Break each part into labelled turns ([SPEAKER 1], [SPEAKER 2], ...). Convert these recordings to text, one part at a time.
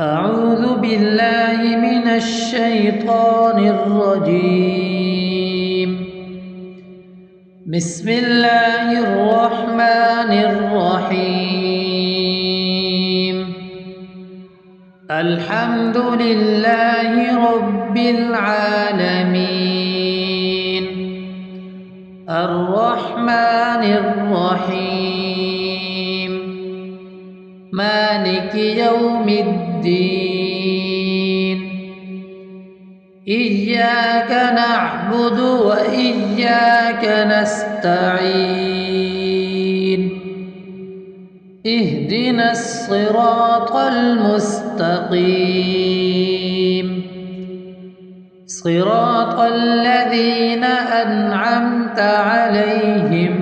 [SPEAKER 1] أعوذ بالله من الشيطان الرجيم. بسم الله الرحمن الرحيم. الحمد لله رب العالمين. الرحمن الرحيم. مالك يوم الدين. إياك نعبد وإياك نستعين. اهدنا الصراط المستقيم، صراط الذين أنعمت عليهم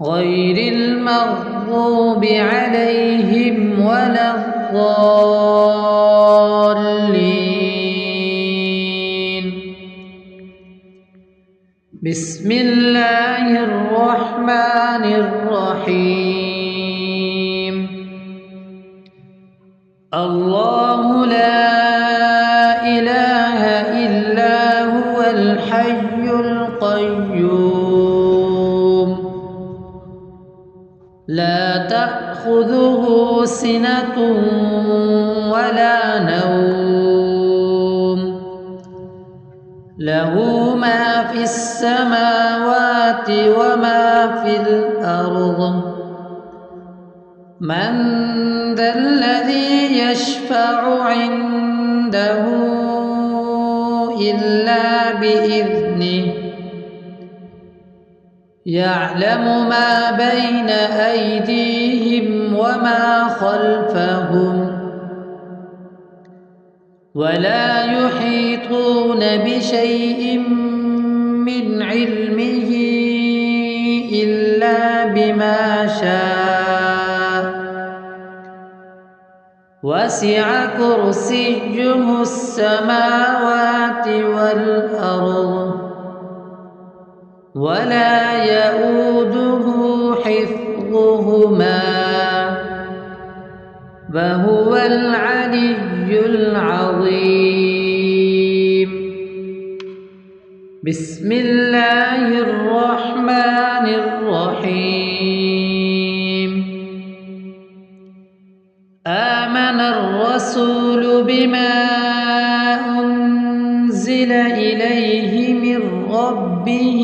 [SPEAKER 1] غير المغضوب عليهم ولا الضالين. بسم الله الرحمن الرحيم. الله لا إله إلا هو الحي القيوم، لا تأخذه سنة ولا نوم، له ما في السماوات وما في الأرض. من ذا الذي يشفع عنده إلا بإذنه، يعلم ما بين أيديهم وما خلفهم، ولا يحيطون بشيء من علمه إلا بما شاء، وسع كرسيه السماوات والأرض، ولا يؤوده حفظهما، وهو العلي العظيم. بسم الله الرحمن الرحيم. آمن الرسول بما أنزل إليه من ربه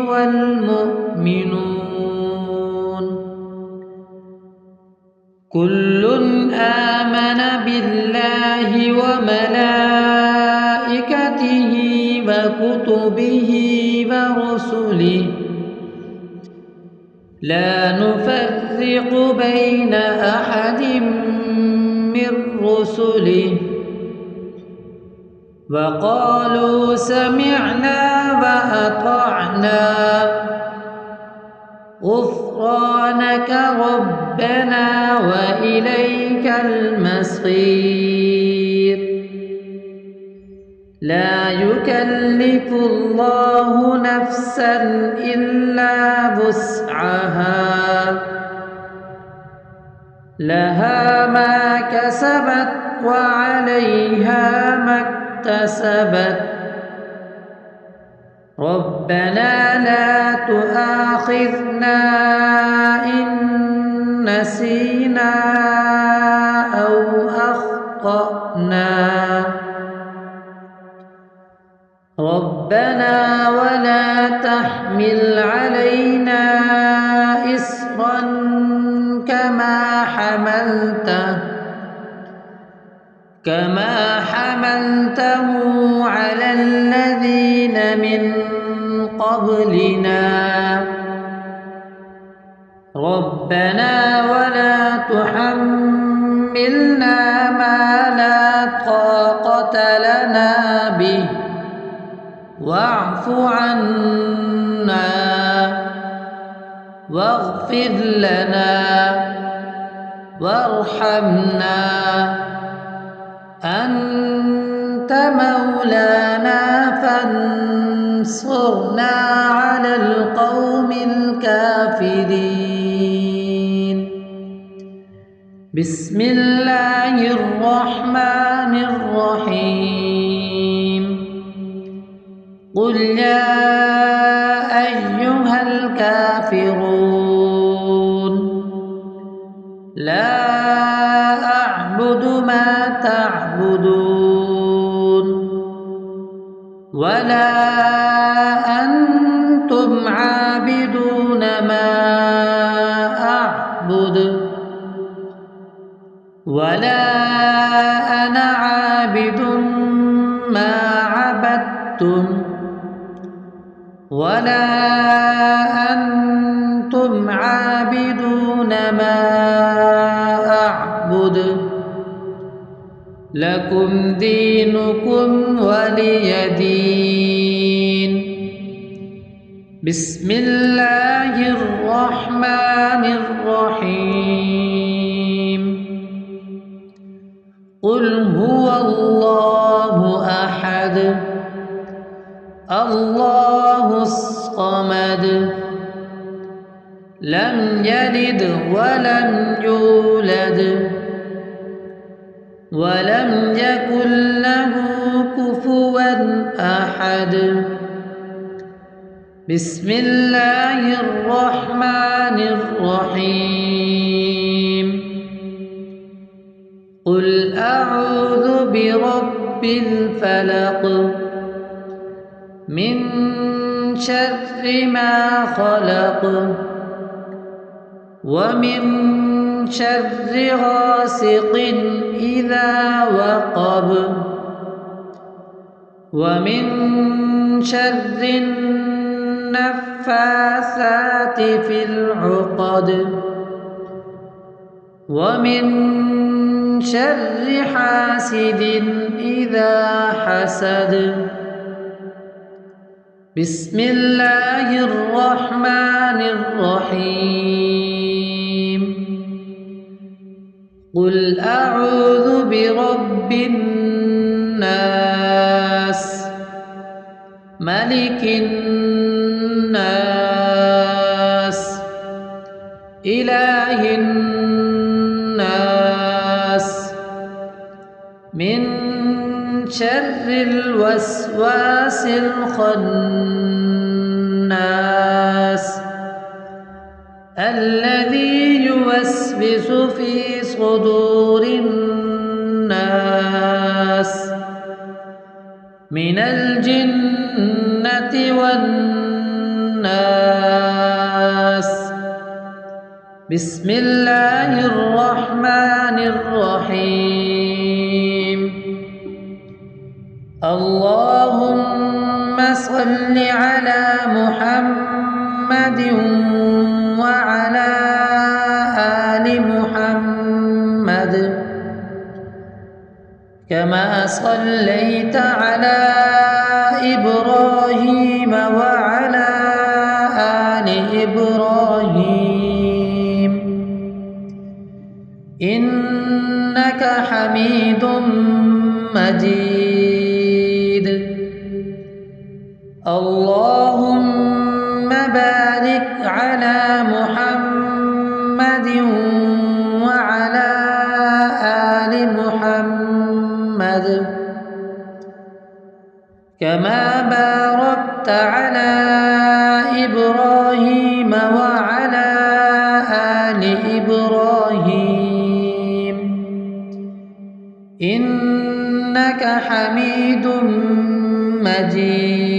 [SPEAKER 1] والمؤمنون، كل آمن بالله وملائكته وكتبه ورسله، لا نفرق بين أحد من رسله، وقالوا سمعنا وأطعنا غفرانك ربنا وإليك المصير. لا يكلف الله نفسا إلا وسعها، لها ما كسبت وعليها ما اكتسبت. ربنا لا تؤاخذنا إن نسينا أو أخطأنا. ربنا ولا تحمل علينا إصرا كما حملته على الذين من قبلنا. ربنا ولا تحملنا ما لا طاقة لنا به، واعف عنا واغفر لنا وارحمنا، أنت مولانا فانصرنا على القوم الكافرين. بسم الله الرحمن الرحيم قل يا أيها الكافرون لا أعبد ما تعبدون ولا أنتم عابدون ما أعبد ولا أنا عابد ما عبدتم ولا أنتم عابدون ما أعبد لكم دينكم ولي دين. بسم الله الرحمن الرحيم قل هو الله أحد الله الصمد لم يلد ولم يولد ولم يكن له كفوا أحد. بسم الله الرحمن الرحيم قل أعوذ برب الفلق من شر ما خلق ومن شر غاسق إذا وقب ومن شر النفاثات في العقد ومن شر حاسد إذا حسد. بسم الله الرحمن الرحيم قل أعوذ برب الناس ملك الناس إله الناس من شر الوسواس الخناس الذي يوسوس في صدور الناس من الجنة والناس. بسم الله الرحمن الرحيم اللهم صل على محمد وعلى آل محمد كما صليت على إبراهيم وعلى آل إبراهيم إنك حميد مجيد. اللهم بارك على محمد وعلى آل محمد كما باركت على إبراهيم وعلى آل إبراهيم إنك حميد مجيد.